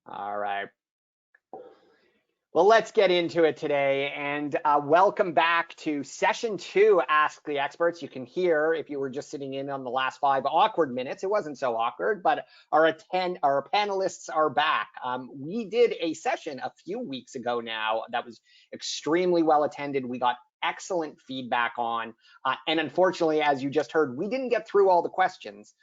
All right. Well, let's get into it today, and welcome back to session 2, Ask the Experts. You can hear, if you were just sitting in on the last 5 awkward minutes, it wasn't so awkward, but our panelists are back. We did a session a few weeks ago now that was extremely well attended. We got excellent feedback on, and unfortunately, as you just heard, we didn't get through all the questions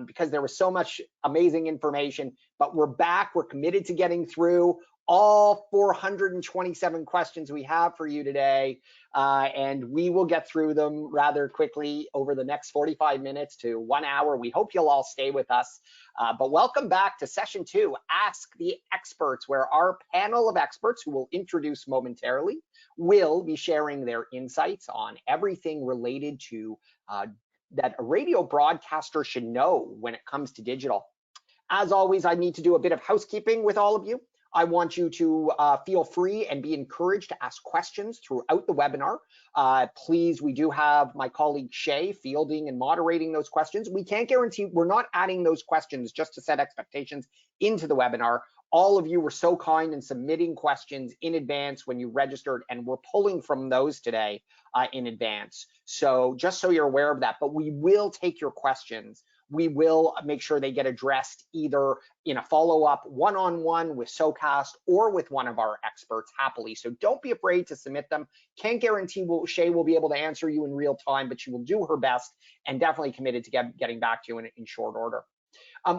because there was so much amazing information, but we're back. We're committed to getting through all 427 questions we have for you today, and we will get through them rather quickly over the next 45 minutes to 1 hour. We hope you'll all stay with us, but welcome back to session 2, Ask the Experts, where our panel of experts, who we'll introduce momentarily, will be sharing their insights on everything related to that a radio broadcaster should know when it comes to digital. As always, I need to do a bit of housekeeping with all of you. I want you to feel free and be encouraged to ask questions throughout the webinar. Please, we do have my colleague Shay fielding and moderating those questions. We can't guarantee, we're not adding those questions just to set expectations into the webinar. All of you were so kind in submitting questions in advance when you registered, and we're pulling from those today in advance. So just so you're aware of that, but we will take your questions. We will make sure they get addressed either in a follow-up one-on-one with Socast or with one of our experts happily. So don't be afraid to submit them. Can't guarantee Shay will be able to answer you in real time, but she will do her best and definitely committed to getting back to you in short order.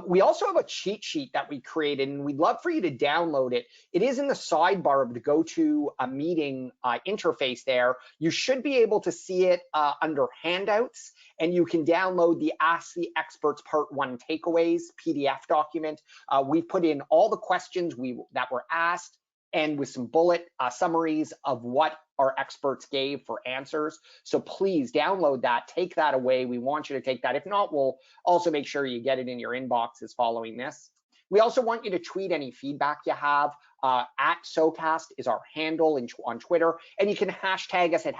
We also have a cheat sheet that we created, and we'd love for you to download it. It is in the sidebar of the GoToMeeting interface there. You should be able to see it under handouts, and you can download the Ask the Experts Part 1 Takeaways PDF document. We've put in all the questions that were asked, and with some bullet summaries of what our experts gave for answers. So please download that, take that away. We want you to take that. If not, we'll also make sure you get it in your inboxes following this. We also want you to tweet any feedback you have. At Socast is our handle on Twitter, and you can hashtag us at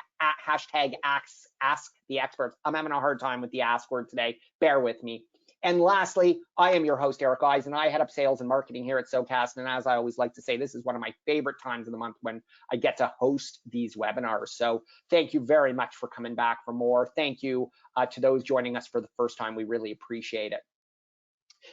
hashtag Ask the Experts. I'm having a hard time with the ask word today. Bear with me. And lastly, I am your host, Eric Eisen, and I head up sales and marketing here at Socast. And as I always like to say, this is one of my favorite times of the month when I get to host these webinars. So thank you very much for coming back for more. Thank you to those joining us for the first time. We really appreciate it.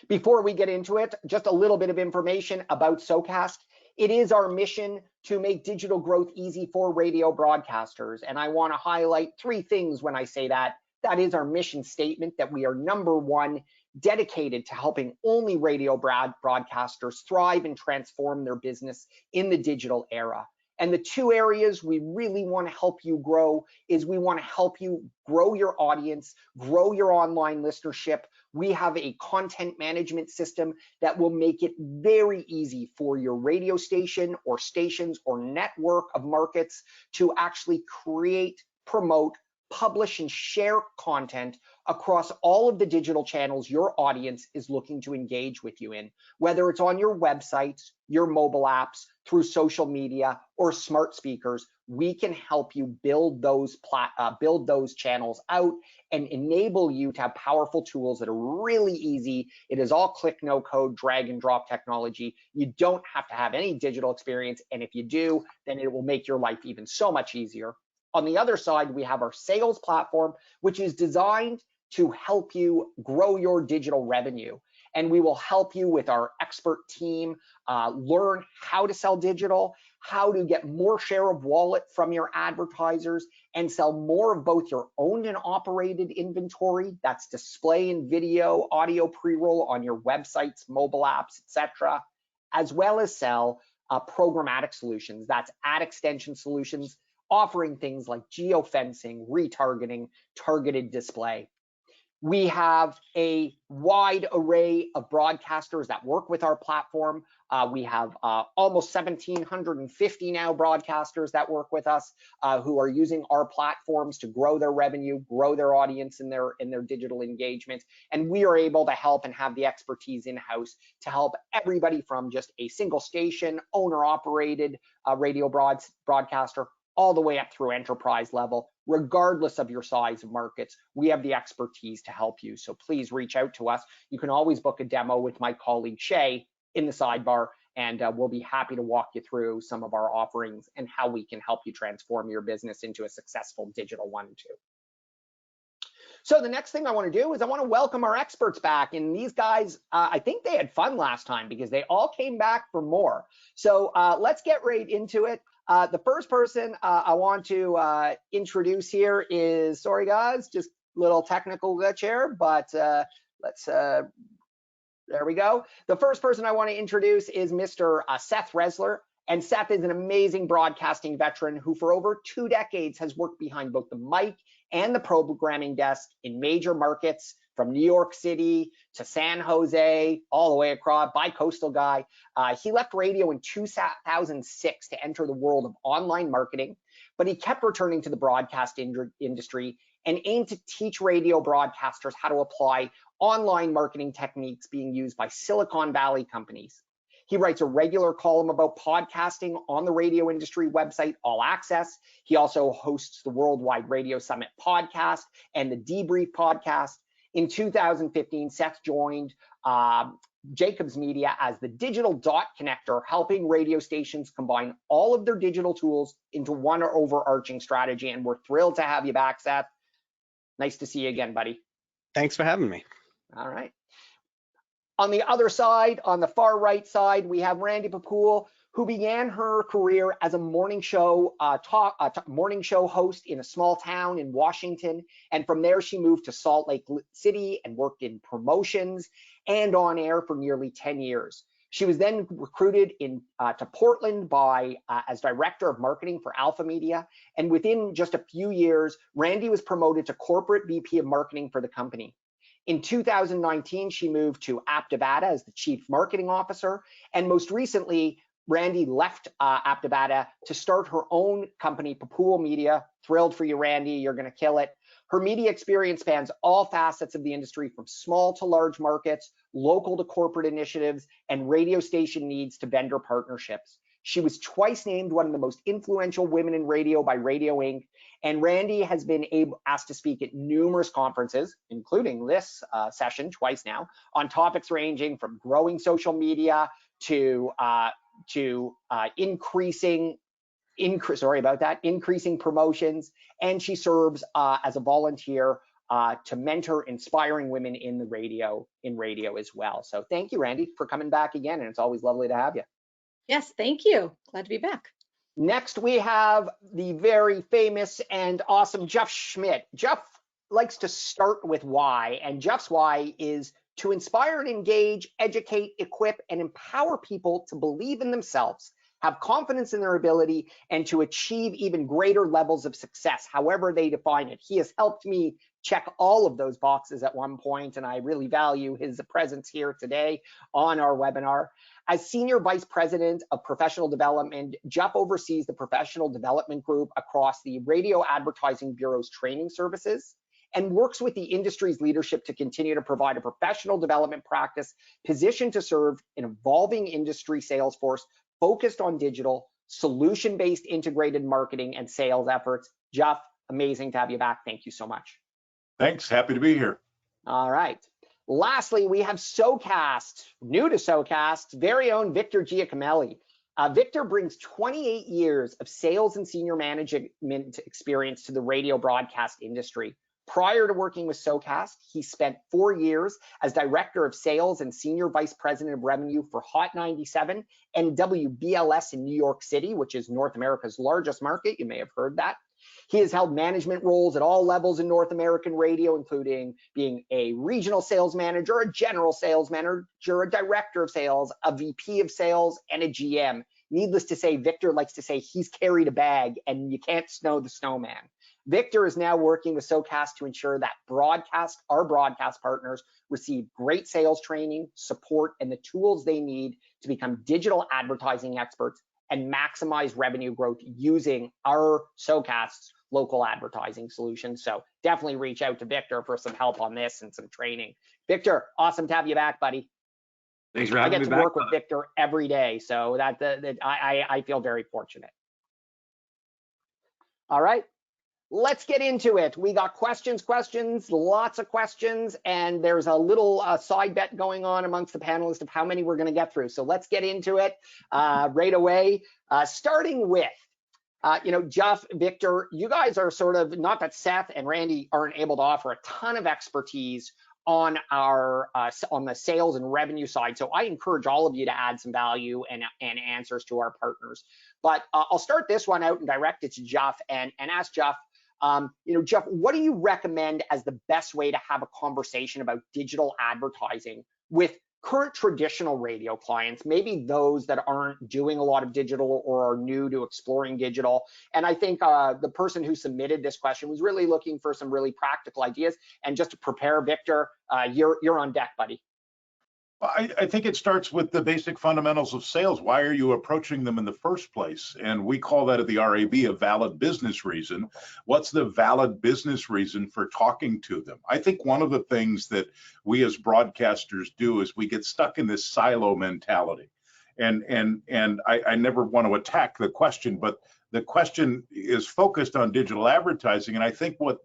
Before we get into it, just a little bit of information about Socast. It is our mission to make digital growth easy for radio broadcasters. And I want to highlight 3 things when I say that. That is our mission statement, that we are #1, dedicated to helping only radio broadcasters thrive and transform their business in the digital era. And the 2 areas we really want to help you grow is we want to help you grow your audience, grow your online listenership. We have a content management system that will make it very easy for your radio station or stations or network of markets to actually create, promote, publish, and share content across all of the digital channels your audience is looking to engage with you in, whether it's on your websites, your mobile apps, through social media, or smart speakers. We can help you build those channels out and enable you to have powerful tools that are really easy. It is all click, no code, drag and drop technology. You don't have to have any digital experience, and if you do, then it will make your life even so much easier. On the other side, we have our sales platform, which is designed to help you grow your digital revenue. And we will help you with our expert team learn how to sell digital, how to get more share of wallet from your advertisers, and sell more of both your owned and operated inventory, that's display and video, audio pre-roll on your websites, mobile apps, etc., as well as sell programmatic solutions, that's ad extension solutions, offering things like geofencing, retargeting, targeted display. We have a wide array of broadcasters that work with our platform. We have almost 1,750 now broadcasters that work with us who are using our platforms to grow their revenue, grow their audience in their digital engagement. And we are able to help and have the expertise in-house to help everybody from just a single station, owner-operated radio broadcaster, all the way up through enterprise level, regardless of your size of markets. We have the expertise to help you. So please reach out to us. You can always book a demo with my colleague Shay in the sidebar, and we'll be happy to walk you through some of our offerings and how we can help you transform your business into a successful digital one too. So the next thing I want to do is I want to welcome our experts back. And these guys, I think they had fun last time because they all came back for more. So let's get right into it. The first person I want to introduce here is, sorry guys, just a little technical glitch here, but let's, there we go. The first person I want to introduce is Mr. Seth Resler. And Seth is an amazing broadcasting veteran who for over 2 decades has worked behind both the mic and the programming desk in major markets from New York City to San Jose, all the way across, bi-coastal guy. He left radio in 2006 to enter the world of online marketing, but he kept returning to the broadcast industry and aimed to teach radio broadcasters how to apply online marketing techniques being used by Silicon Valley companies. He writes a regular column about podcasting on the radio industry website, All Access. He also hosts the Worldwide Radio Summit podcast and the Debrief podcast. In 2015, Seth joined Jacobs Media as the digital dot connector, helping radio stations combine all of their digital tools into one overarching strategy. And we're thrilled to have you back, Seth. Nice to see you again, buddy. Thanks for having me. All right. On the other side, on the far right side, we have Randy Papool, who began her career as a morning show host in a small town in Washington. And from there, she moved to Salt Lake City and worked in promotions and on air for nearly 10 years. She was then recruited to Portland as director of marketing for Alpha Media. And within just a few years, Randy was promoted to corporate VP of marketing for the company. In 2019, she moved to Aptivada as the chief marketing officer. And most recently, Randy left Aptivada to start her own company, Papool Media. Thrilled for you, Randy. You're going to kill it. Her media experience spans all facets of the industry, from small to large markets, local to corporate initiatives, and radio station needs to vendor partnerships. She was twice named one of the most influential women in radio by Radio Inc. And Randy has been asked to speak at numerous conferences, including this session twice now, on topics ranging from growing social media to increasing promotions. And she serves as a volunteer to mentor inspiring women in radio as well. So thank you, Randy, for coming back again. And it's always lovely to have you. Yes, thank you. Glad to be back. Next, we have the very famous and awesome Jeff Schmidt. Jeff likes to start with why, and Jeff's why is to inspire and engage, educate, equip, and empower people to believe in themselves, have confidence in their ability, and to achieve even greater levels of success, however they define it. He has helped me check all of those boxes at one point, and I really value his presence here today on our webinar. As Senior Vice President of Professional Development, Jeff oversees the professional development group across the Radio Advertising Bureau's training services and works with the industry's leadership to continue to provide a professional development practice positioned to serve an evolving industry sales force focused on digital, solution-based integrated marketing and sales efforts. Jeff, amazing to have you back. Thank you so much. Thanks, happy to be here. All right. Lastly, we have Socast, new to Socast, very own Victor Giacomelli. Victor brings 28 years of sales and senior management experience to the radio broadcast industry. Prior to working with Socast, he spent 4 years as Director of Sales and Senior Vice President of Revenue for Hot 97 and WBLS in New York City, which is North America's largest market. You may have heard that. He has held management roles at all levels in North American radio, including being a regional sales manager, a general sales manager, a director of sales, a VP of sales, and a GM. Needless to say, Victor likes to say he's carried a bag and you can't snow the snowman. Victor is now working with Socast to ensure that our broadcast partners receive great sales training, support, and the tools they need to become digital advertising experts and maximize revenue growth using our Socast's local advertising solutions. So definitely reach out to Victor for some help on this and some training. Victor, awesome to have you back, buddy. Thanks for having me back. I get to work with Victor every day, so I feel very fortunate. All right. let's get into it. We got questions, lots of questions, and there's a little side bet going on amongst the panelists of how many we're going to get through. So let's get into it right away, starting with, Jeff, Victor, you guys are sort of, not that Seth and Randy aren't able to offer a ton of expertise on our on the sales and revenue side. So I encourage all of you to add some value and answers to our partners. But I'll start this one out and direct it to Jeff and ask Jeff, Jeff, what do you recommend as the best way to have a conversation about digital advertising with current traditional radio clients, maybe those that aren't doing a lot of digital or are new to exploring digital? And I think the person who submitted this question was really looking for some really practical ideas. And just to prepare, Victor, you're on deck, buddy. I think it starts with the basic fundamentals of sales. Why are you approaching them in the first place? And we call that at the RAB a valid business reason. What's the valid business reason for talking to them? I think one of the things that we as broadcasters do is we get stuck in this silo mentality. And I never want to attack the question, but the question is focused on digital advertising. And I think what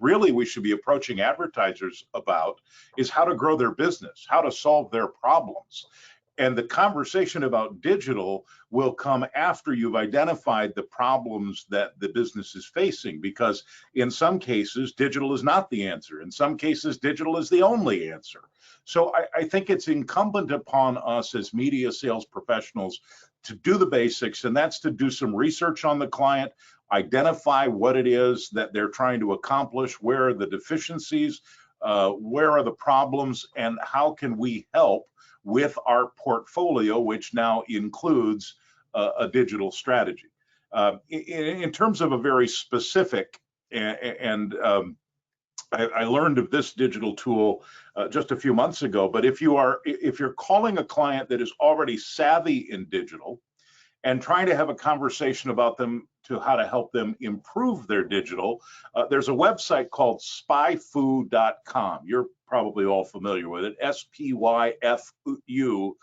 really we should be approaching advertisers about is how to grow their business, how to solve their problems. And the conversation about digital will come after you've identified the problems that the business is facing, because in some cases, digital is not the answer. In some cases, digital is the only answer. So I think it's incumbent upon us as media sales professionals to do the basics, and that's to do some research on the client, identify what it is that they're trying to accomplish, where are the deficiencies, where are the problems, and how can we help with our portfolio, which now includes a digital strategy. In terms of a very specific, I learned of this digital tool just a few months ago, but if you're calling a client that is already savvy in digital and trying to have a conversation about them to how to help them improve their digital, there's a website called spyfu.com. You're probably all familiar with it, spyfu.com.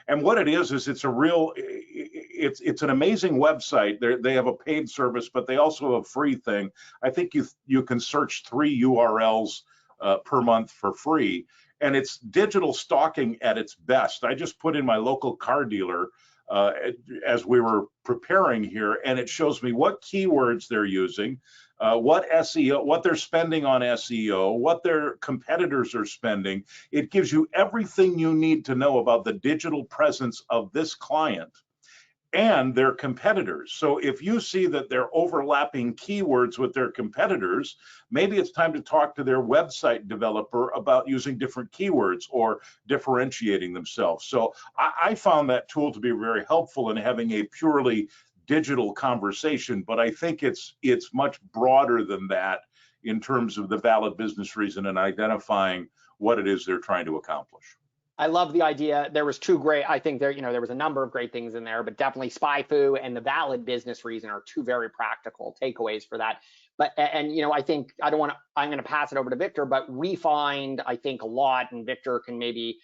And what it is it's a real, it's an amazing website. They have a paid service, but they also have a free thing. I think you can search 3 URLs per month for free. And it's digital stalking at its best. I just put in my local car dealer as we were preparing here, and it shows me what keywords they're using, what SEO, what they're spending on SEO, what their competitors are spending. It gives you everything you need to know about the digital presence of this client and their competitors. So if you see that they're overlapping keywords with their competitors, maybe it's time to talk to their website developer about using different keywords or differentiating themselves. So I found that tool to be very helpful in having a purely digital conversation, but I think it's much broader than that in terms of the valid business reason and identifying what it is they're trying to accomplish. I love the idea. There was two great, I think there was a number of great things in there, but definitely SpyFu and the valid business reason are two very practical takeaways for that. But, and I think I'm going to pass it over to Victor, but we find, I think a lot, and Victor can maybe,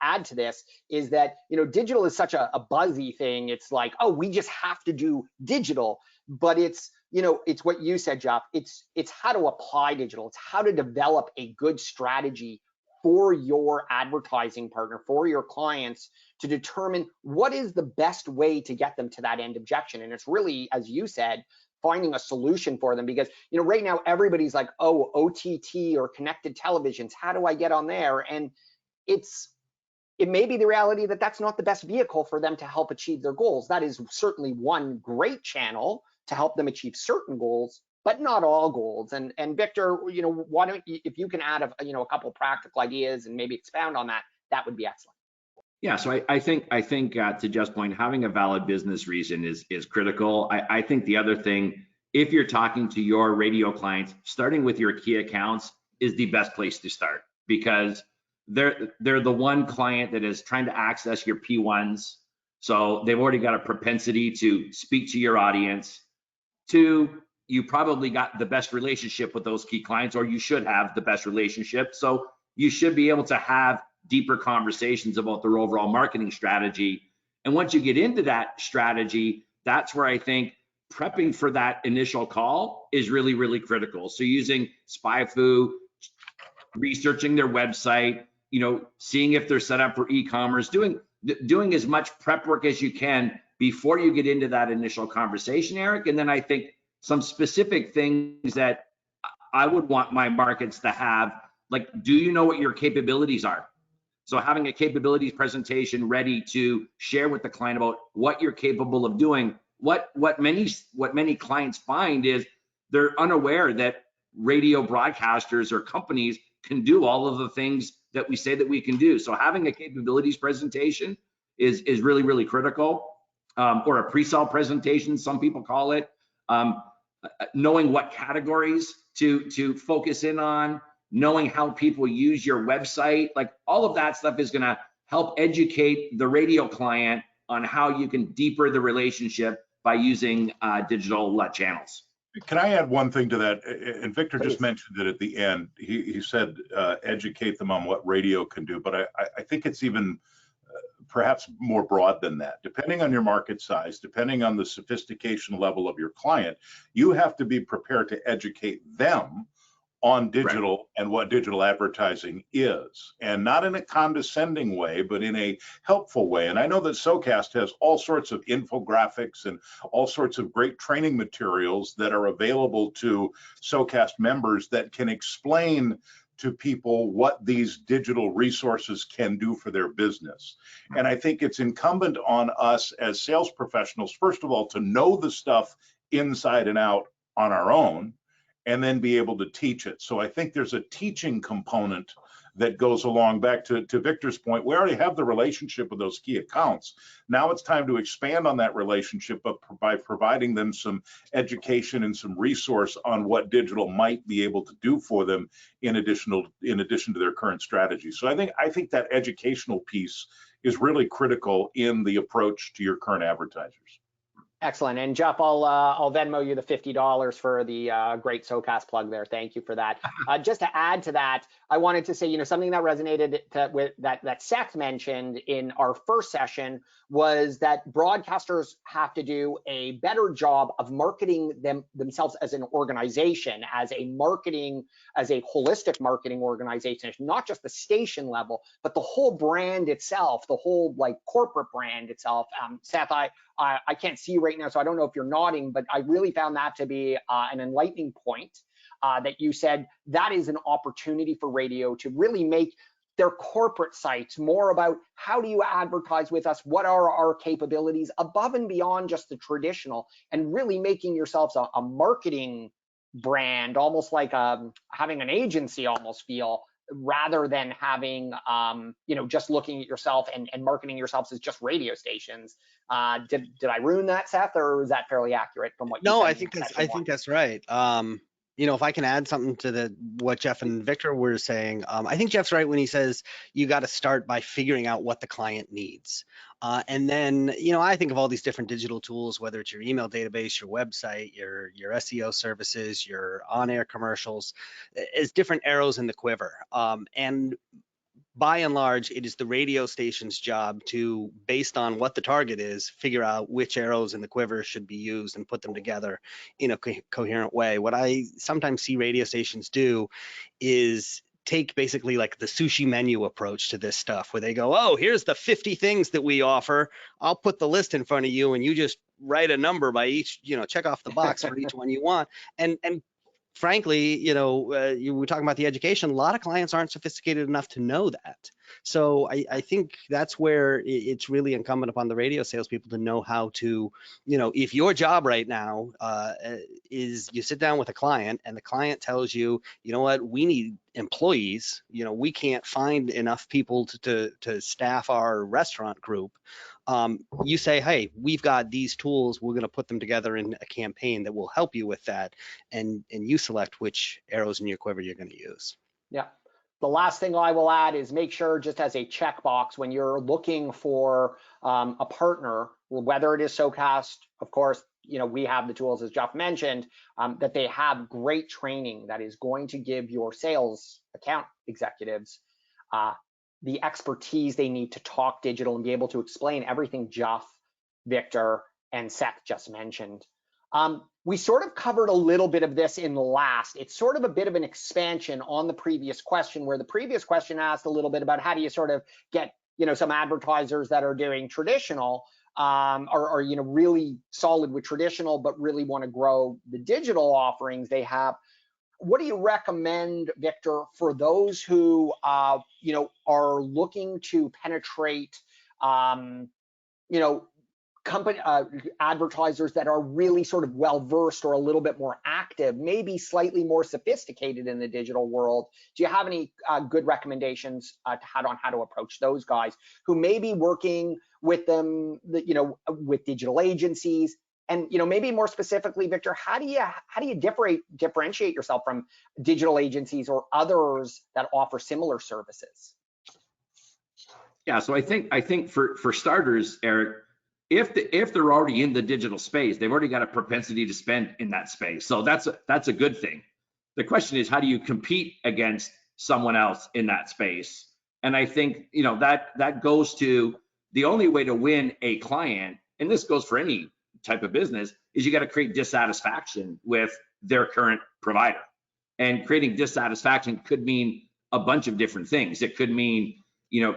add to this, is that, digital is such a buzzy thing. It's like, oh, we just have to do digital, but it's what you said, Jeff. It's how to apply digital. It's how to develop a good strategy for your advertising partner, for your clients, to determine what is the best way to get them to that end objection. And it's really, as you said, finding a solution for them, because right now everybody's like, oh, OTT or connected televisions, how do I get on there? And it may be the reality that that's not the best vehicle for them to help achieve their goals. That is certainly one great channel to help them achieve certain goals, but not all goals. And Victor, why don't you, if you can add a couple of practical ideas and maybe expound on that, that would be excellent. Yeah, so I think to Jeff's point, having a valid business reason is critical. I think the other thing, if you're talking to your radio clients, starting with your key accounts is the best place to start, because they're the one client that is trying to access your P1s. So they've already got a propensity to speak to your audience. 2, you probably got the best relationship with those key clients, or you should have the best relationship. So you should be able to have deeper conversations about their overall marketing strategy. And once you get into that strategy, that's where I think prepping for that initial call is really, really critical. So using SpyFu, researching their website, seeing if they're set up for e-commerce, doing as much prep work as you can before you get into that initial conversation, Eric. And then I think some specific things that I would want my markets to have, like, do you know what your capabilities are? So having a capabilities presentation ready to share with the client about what you're capable of doing. What many clients find is they're unaware that radio broadcasters or companies can do all of the things that we say that we can do. So having a capabilities presentation is really, really critical, or a pre-sale presentation, some people call it. Knowing what categories to focus in on, knowing how people use your website, like all of that stuff is going to help educate the radio client on how you can deeper the relationship by using digital channels. Can I add one thing to that? And Victor Please. just mentioned it at the end. He said educate them on what radio can do, but I think it's even perhaps more broad than that. Depending on your market size, depending on the sophistication level of your client, you have to be prepared to educate them on digital, right, and what digital advertising is, and not in a condescending way, but in a helpful way. And I know that Socast has all sorts of infographics and all sorts of great training materials that are available to Socast members that can explain to people what these digital resources can do for their business. And I think it's incumbent on us as sales professionals, first of all, to know the stuff inside and out on our own, and then be able to teach it. So I think there's a teaching component that goes along. Back to Victor's point, we already have the relationship with those key accounts. Now it's time to expand on that relationship, but by providing them some education and some resource on what digital might be able to do for them in addition to their current strategy. So I think that educational piece is really critical in the approach to your current advertisers. Excellent. And Jeff, I'll Venmo you the $50 for the great Socast plug there. Thank you for that. Just to add to that, I wanted to say, something that resonated with that Seth mentioned in our first session was that broadcasters have to do a better job of marketing themselves as an organization, as a holistic marketing organization, not just the station level, but the whole brand itself, the whole corporate brand itself. Seth, I can't see you right now, so I don't know if you're nodding, but I really found that to be an enlightening point that you said that is an opportunity for radio to really make their corporate sites more about how do you advertise with us, what are our capabilities above and beyond just the traditional, and really making yourselves a marketing brand, almost like having an agency almost feel, rather than having just looking at yourself and marketing yourselves as just radio stations. Did I ruin that, Seth, or is that fairly accurate from what you said? No, I think that's right. If I can add something to what Jeff and Victor were saying, I think Jeff's right when he says you got to start by figuring out what the client needs. And then, I think of all these different digital tools, whether it's your email database, your website, your SEO services, your on-air commercials, as different arrows in the quiver. And by and large, it is the radio station's job to, based on what the target is, figure out which arrows in the quiver should be used and put them together in a coherent way. What I sometimes see radio stations do is take basically like the sushi menu approach to this stuff, where they go, oh, here's the 50 things that we offer. I'll put the list in front of you and you just write a number by each, check off the box for each one you want. And frankly, you were talking about the education. A lot of clients aren't sophisticated enough to know that. So I think that's where it's really incumbent upon the radio salespeople to know how to, if your job right now is you sit down with a client and the client tells you, you know what, we need employees, we can't find enough people to staff our restaurant group. You say, hey, we've got these tools, we're going to put them together in a campaign that will help you with that, and you select which arrows in your quiver you're going to use. Yeah. The last thing I will add is make sure, just as a checkbox, when you're looking for a partner, whether it is Socast, of course, we have the tools, as Jeff mentioned, that they have great training that is going to give your sales account executives the expertise they need to talk digital and be able to explain everything Jeff, Victor, and Seth just mentioned. We sort of covered a little bit of this in the last. It's sort of a bit of an expansion on the previous question, where the previous question asked a little bit about how do you sort of get, some advertisers that are doing traditional, or really solid with traditional, but really want to grow the digital offerings they have. What do you recommend, Victor, for those who, are looking to penetrate, company advertisers that are really sort of well versed or a little bit more active, maybe slightly more sophisticated in the digital world? Do you have any good recommendations on how to approach those guys who may be working with them, with digital agencies? And maybe more specifically, Victor, how do you differentiate yourself from digital agencies or others that offer similar services? Yeah, so I think for starters, Eric, if they're already in the digital space, they've already got a propensity to spend in that space. So that's a good thing. The question is, how do you compete against someone else in that space? And I think that goes to the only way to win a client, and this goes for any type of business, is you got to create dissatisfaction with their current provider. And creating dissatisfaction could mean a bunch of different things. It could mean,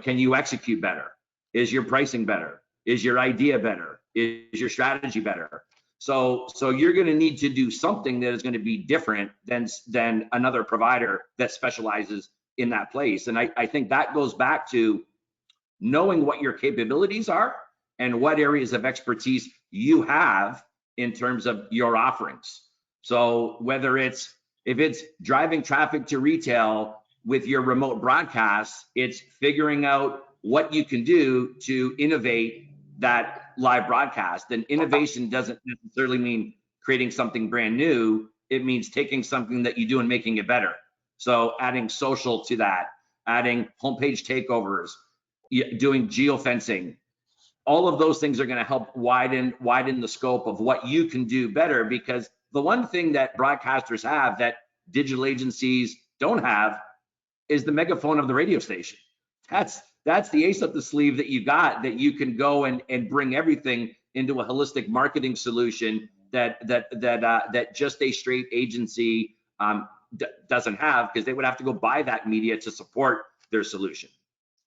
can you execute better? Is your pricing better? Is your idea better? Is your strategy better? So you're going to need to do something that is going to be different than another provider that specializes in that place. And I think that goes back to knowing what your capabilities are and what areas of expertise you have in terms of your offerings. So whether if it's driving traffic to retail with your remote broadcasts, it's figuring out what you can do to innovate that live broadcast. And innovation doesn't necessarily mean creating something brand new. It means taking something that you do and making it better. So adding social to that, adding homepage takeovers, doing geofencing. All of those things are going to help widen the scope of what you can do better, because the one thing that broadcasters have that digital agencies don't have is the megaphone of the radio station. That's the ace up the sleeve that you got, that you can go and bring everything into a holistic marketing solution that just a straight agency doesn't have, because they would have to go buy that media to support their solution.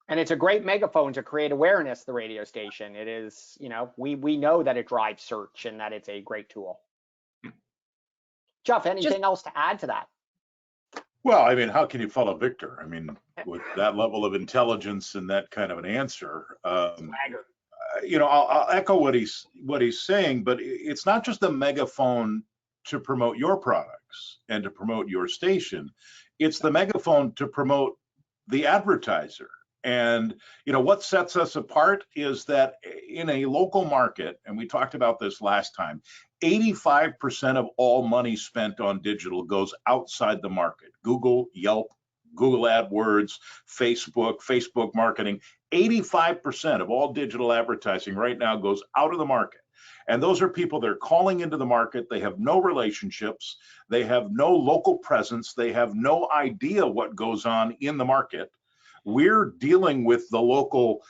And it's a great megaphone to create awareness, the radio station. It is, we know that it drives search and that it's a great tool. Jeff, anything else to add to that? Well, I mean, how can you follow Victor? I mean, with that level of intelligence and that kind of an answer, I'll echo what he's saying, but it's not just a megaphone to promote your products and to promote your station. It's the megaphone to promote the advertiser. And, what sets us apart is that in a local market, and we talked about this last time, 85% of all money spent on digital goes outside the market. Google, Yelp, Google AdWords, Facebook marketing. 85% of all digital advertising right now goes out of the market. And those are people that are calling into the market. They have no relationships. They have no local presence. They have no idea what goes on in the market. We're dealing with the local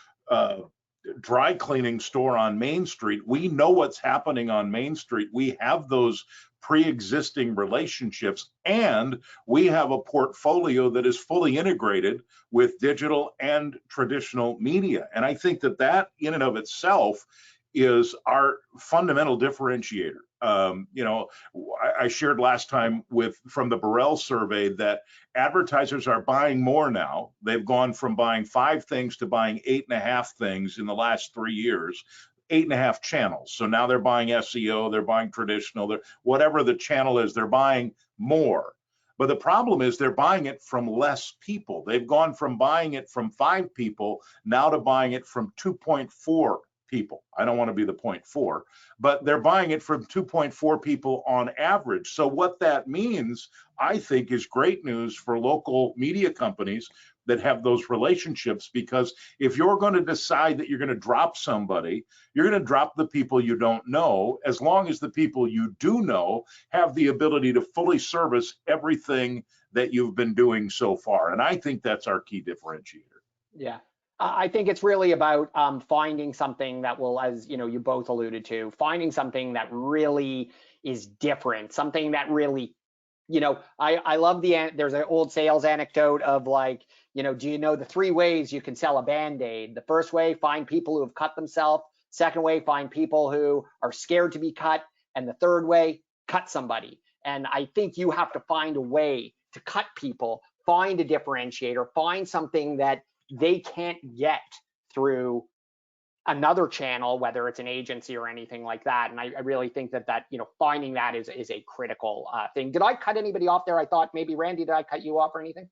dry cleaning store on Main Street. We know what's happening on Main Street. We have those pre-existing relationships, and we have a portfolio that is fully integrated with digital and traditional media. And I think that in and of itself is our fundamental differentiator. I shared last time from the Burrell survey that advertisers are buying more now. They've gone from buying 5 things to buying 8.5 things in the last 3 years, 8.5 channels. So now they're buying SEO, they're buying traditional, whatever the channel is, they're buying more. But the problem is they're buying it from less people. They've gone from buying it from 5 people now to buying it from 2.4 people. I don't want to be the 0.4, but they're buying it from 2.4 people on average. So what that means, I think, is great news for local media companies that have those relationships, because if you're going to decide that you're going to drop somebody, you're going to drop the people you don't know, as long as the people you do know have the ability to fully service everything that you've been doing so far. And I think that's our key differentiator. Yeah. I think it's really about finding something that will, as you both alluded to, finding something that really is different, something that really, you know, I love there's an old sales anecdote of like, you know, do you know the 3 ways you can sell a Band-Aid? The first way, find people who have cut themselves. Second way, find people who are scared to be cut. And the third way, cut somebody. And I think you have to find a way to cut people, find a differentiator, find something that they can't get through another channel, whether it's an agency or anything like that. And I really think that you know, finding that is a critical thing. Did I cut anybody off there? I thought maybe Randy, did I cut you off or anything?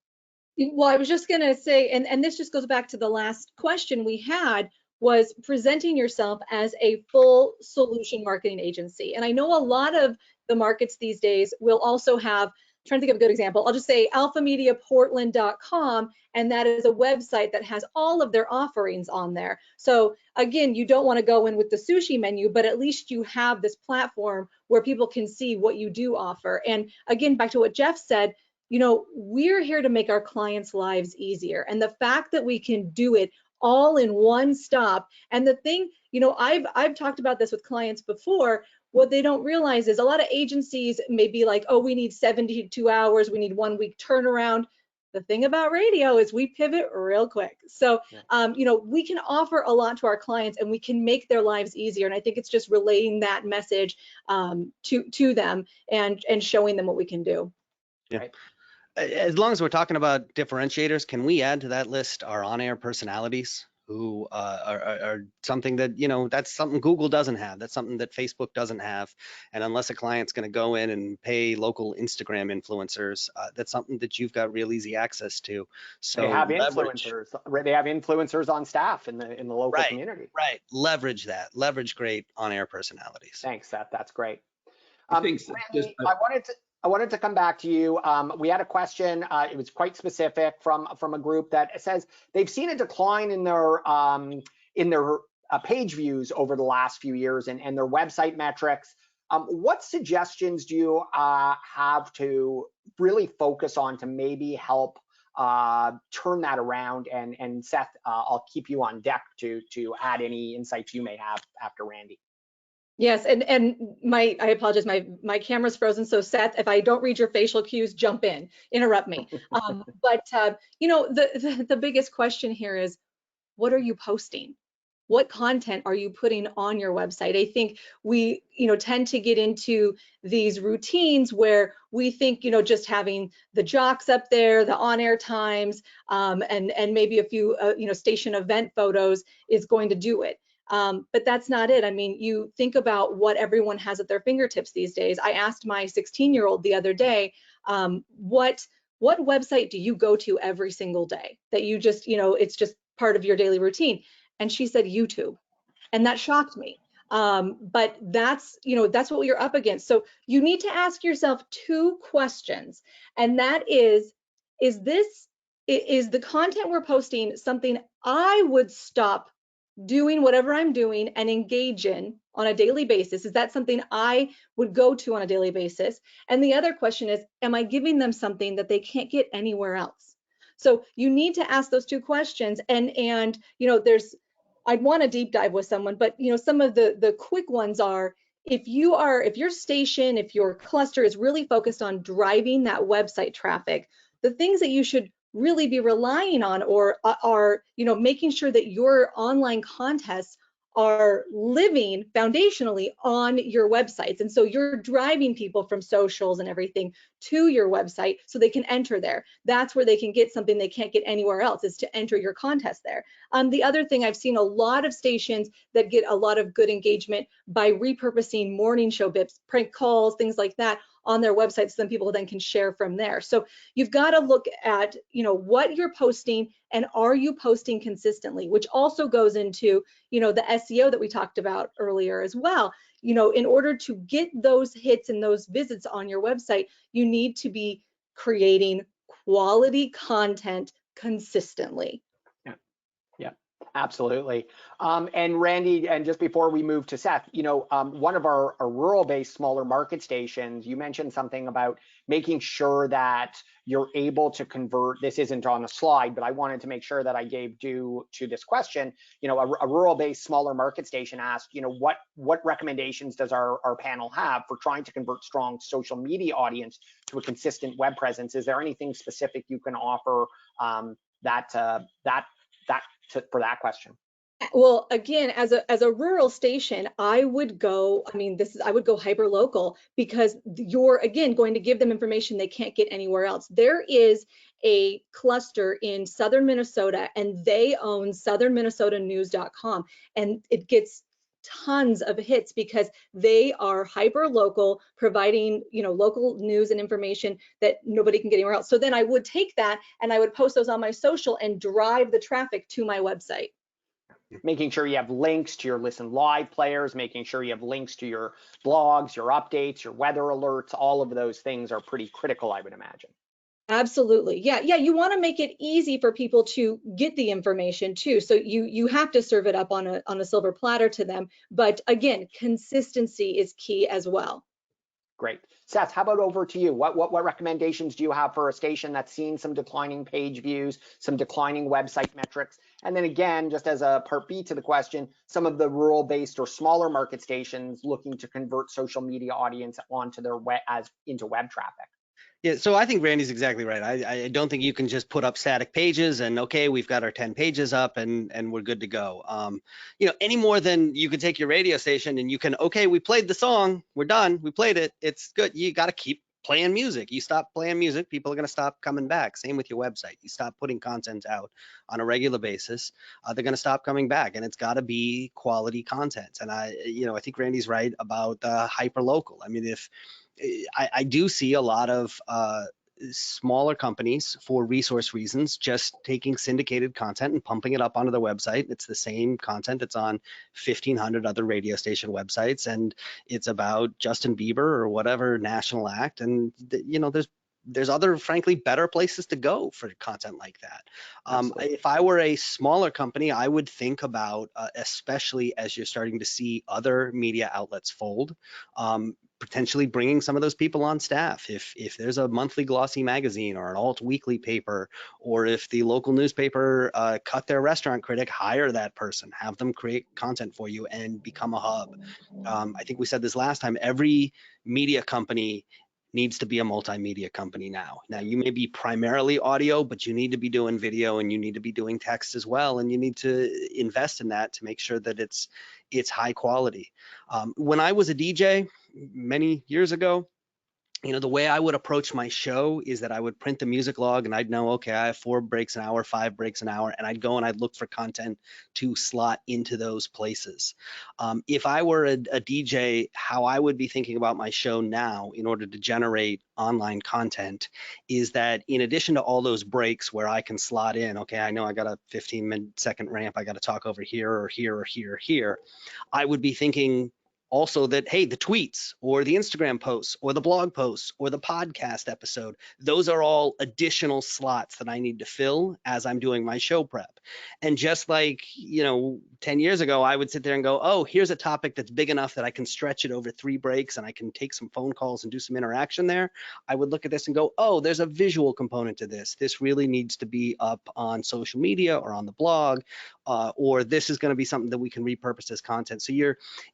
Well, I was just going to say, and this just goes back to the last question we had, was presenting yourself as a full solution marketing agency. And I know a lot of the markets these days will also have, I'm trying to think of a good example, I'll just say alphamediaportland.com, and that is a website that has all of their offerings on there. So again, you don't want to go in with the sushi menu, but at least you have this platform where people can see what you do offer. And again, back to what Jeff said, you know, we're here to make our clients' lives easier. And the fact that we can do it all in one stop. And the thing, you know, I've talked about this with clients before. What they don't realize is a lot of agencies may be like, oh, we need 72 hours, we need 1 week turnaround. The thing about radio is we pivot real quick. So, you know, we can offer a lot to our clients and we can make their lives easier. And I think it's just relaying that message to them and showing them what we can do. Yeah. Right. As long as we're talking about differentiators, can we add to that list our on-air personalities who are something that, you know, that's something Google doesn't have. That's something that Facebook doesn't have. And unless a client's going to go in and pay local Instagram influencers, that's something that you've got real easy access to. So They have leverage, influencers. They have influencers on staff in the local community. right. Leverage that. Leverage great on-air personalities. Thanks, Seth. That's great. I think Randy, I wanted to come back to you. We had a question. It was quite specific from a group that says they've seen a decline in their page views over the last few years and their website metrics. What suggestions do you have to really focus on to maybe help turn that around? And Seth, I'll keep you on deck to add any insights you may have after Randy. Yes, and I apologize, my camera's frozen. So Seth, if I don't read your facial cues, jump in, interrupt me. But you know, the biggest question here is, what are you posting? What content are you putting on your website? I think we, you know, tend to get into these routines where we think, you know, just having the jocks up there, the on-air times, and maybe a few, you know, station event photos is going to do it. But that's not it. I mean, you think about what everyone has at their fingertips these days. I asked my 16-year-old the other day, what website do you go to every single day that you just, you know, it's just part of your daily routine? And she said YouTube, and that shocked me. But that's, you know, that's what you're up against. So you need to ask yourself 2 questions, and that is the content we're posting something I would stop doing whatever I'm doing and engage in on a daily basis? Is that something I would go to on a daily basis? And the other question is, am I giving them something that they can't get anywhere else? So you need to ask those 2 questions. And you know, I'd want to deep dive with someone, but you know, some of the quick ones are, if your station, if your cluster is really focused on driving that website traffic, the things that you should really be relying on or are, you know, making sure that your online contests are living foundationally on your websites. And so you're driving people from socials and everything to your website so they can enter there. That's where they can get something they can't get anywhere else, is to enter your contest there. The other thing, I've seen a lot of stations that get a lot of good engagement by repurposing morning show bits, prank calls, things like that on their websites, so then people then can share from there. So you've got to look at, you know, what you're posting and are you posting consistently, which also goes into, you know, the SEO that we talked about earlier as well. You know, in order to get those hits and those visits on your website, you need to be creating quality content consistently. Yeah, Absolutely. And Randy, and just before we move to Seth, one of our rural-based smaller market stations, you mentioned something about making sure that you're able to convert. This isn't on the slide, but I wanted to make sure that I gave due to this question. A rural-based smaller market station asked, what recommendations does our panel have for trying to convert strong social media audience to a consistent web presence? Is there anything specific you can offer for that question? Well, again, as a rural station, I would go, I would go hyper local, because you're again going to give them information they can't get anywhere else. There is a cluster in southern Minnesota, and they own southernminnesotanews.com, and it gets tons of hits because they are hyper local, providing local news and information that nobody can get anywhere else. So then I would take that and I would post those on my social and drive the traffic to my website. Making sure you have links to your Listen Live players, making sure you have links to your blogs, your updates, your weather alerts, all of those things are pretty critical, I would imagine. Absolutely. Yeah. You want to make it easy for people to get the information too. So you have to serve it up on a silver platter to them. But again, consistency is key as well. Great. Seth, how about over to you? What recommendations do you have for a station that's seen some declining page views, some declining website metrics? And then again, just as a part B to the question, some of the rural-based or smaller market stations looking to convert social media audience onto their into web traffic. Yeah, so I think Randy's exactly right. I don't think you can just put up static pages and okay, we've got our 10 pages up and we're good to go. Any more than you could take your radio station and you can, okay, we played the song, we're done, we played it, it's good. You got to keep playing music. You stop playing music, people are going to stop coming back. Same with your website. You stop putting content out on a regular basis, they're going to stop coming back, and it's got to be quality content. And I think Randy's right about hyper local. I mean, if I do see a lot of smaller companies, for resource reasons, just taking syndicated content and pumping it up onto their website. It's the same content that's on 1,500 other radio station websites, and it's about Justin Bieber or whatever national act. And there's other, frankly, better places to go for content like that. If I were a smaller company, I would think about, especially as you're starting to see other media outlets fold, potentially bringing some of those people on staff. If there's a monthly glossy magazine or an alt weekly paper, or if the local newspaper cut their restaurant critic, hire that person, have them create content for you and become a hub. I think we said this last time, every media company needs to be a multimedia company now. Now, you may be primarily audio, but you need to be doing video and you need to be doing text as well. And you need to invest in that to make sure that it's high quality. When I was a DJ many years ago, the way I would approach my show is that I would print the music log and I'd know, okay, I have 4 breaks an hour, 5 breaks an hour, and I'd go and I'd look for content to slot into those places. If I were a DJ, how I would be thinking about my show now in order to generate online content is that in addition to all those breaks where I can slot in, okay, I know I got a 15-second ramp, I got to talk over here or here or here or here, I would be thinking also that, hey, the tweets or the Instagram posts or the blog posts or the podcast episode, those are all additional slots that I need to fill as I'm doing my show prep. And just like, 10 years ago, I would sit there and go, oh, here's a topic that's big enough that I can stretch it over 3 breaks and I can take some phone calls and do some interaction there. I would look at this and go, oh, there's a visual component to this. This really needs to be up on social media or on the blog, or this is going to be something that we can repurpose as content. So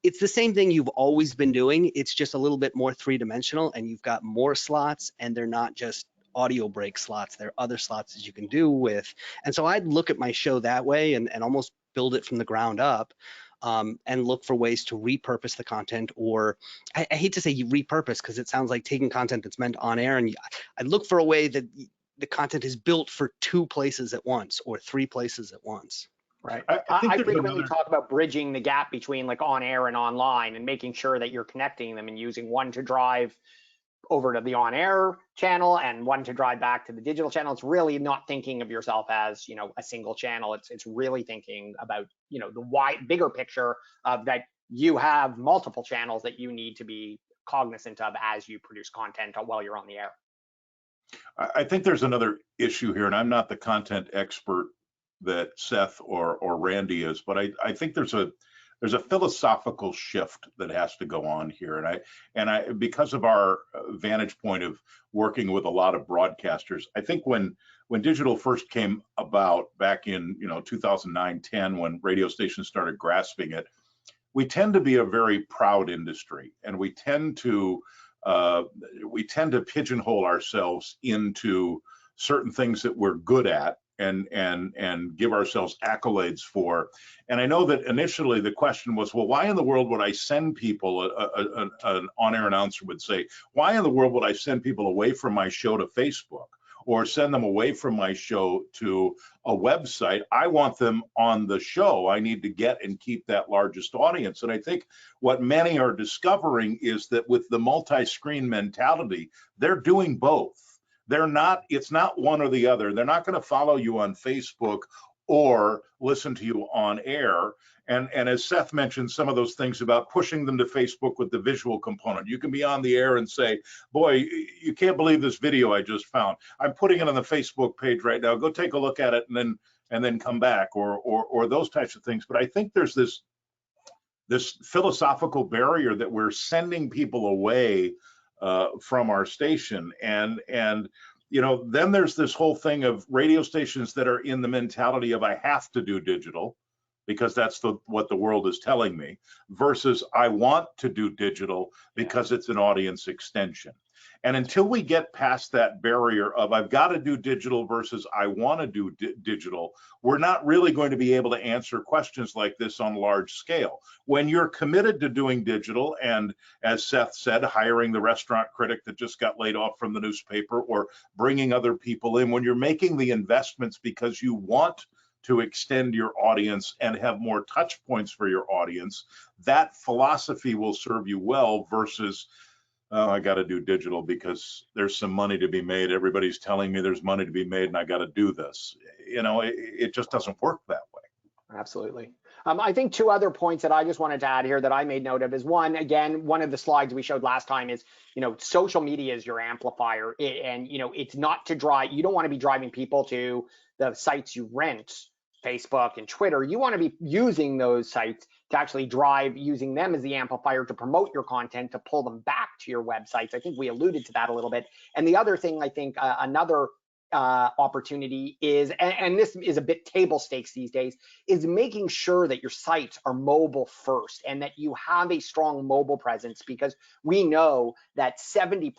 it's the same thing you've always been doing. It's just a little bit more 3-dimensional, and you've got more slots, and they're not just audio break slots. There are other slots that you can do with. And so I'd look at my show that way and almost build it from the ground up, and look for ways to repurpose the content. Or I hate to say repurpose because it sounds like taking content that's meant on air, and I'd look for a way that the content is built for 2 places at once or 3 places at once. Right. I frequently talk about bridging the gap between like on air and online and making sure that you're connecting them and using one to drive over to the on air channel and one to drive back to the digital channel. It's really not thinking of yourself as, a single channel. It's really thinking about, the bigger picture of that you have multiple channels that you need to be cognizant of as you produce content while you're on the air. I think there's another issue here, and I'm not the content expert that Seth or Randy is, but I think there's a philosophical shift that has to go on here, and I because of our vantage point of working with a lot of broadcasters, I think when digital first came about back in 2009-10, when radio stations started grasping it, we tend to be a very proud industry, and we tend to pigeonhole ourselves into certain things that we're good at and give ourselves accolades for. And I know that initially the question was, well, why in the world would I send people, an on-air announcer would say, why in the world would I send people away from my show to Facebook, or send them away from my show to a website? I want them on the show. I need to get and keep that largest audience. And I think what many are discovering is that with the multi-screen mentality, they're doing both. It's not one or the other. They're not going to follow you on Facebook or listen to you on air. And as Seth mentioned, some of those things about pushing them to Facebook with the visual component. You can be on the air and say, boy, you can't believe this video I just found. I'm putting it on the Facebook page right now. Go take a look at it and then come back, or those types of things. But I think there's this philosophical barrier that we're sending people away from our station, and then there's this whole thing of radio stations that are in the mentality of I have to do digital because that's what the world is telling me, versus I want to do digital because it's an audience extension. And until we get past that barrier of I've got to do digital versus I want to do digital, we're not really going to be able to answer questions like this on large scale. When you're committed to doing digital, and as Seth said, hiring the restaurant critic that just got laid off from the newspaper, or bringing other people in, when you're making the investments because you want to extend your audience and have more touch points for your audience, that philosophy will serve you well versus, oh, I got to do digital because there's some money to be made. Everybody's telling me there's money to be made and I got to do this. It just doesn't work that way. Absolutely. I think two other points that I just wanted to add here that I made note of is, one, again, one of the slides we showed last time is, social media is your amplifier, and, it's not to drive, you don't want to be driving people to the sites you rent, Facebook and Twitter. You want to be using those sites to actually drive, using them as the amplifier to promote your content, to pull them back to your websites. I think we alluded to that a little bit. And the other thing, I think another opportunity is, and this is a bit table stakes these days, is making sure that your sites are mobile first and that you have a strong mobile presence, because we know that 70%,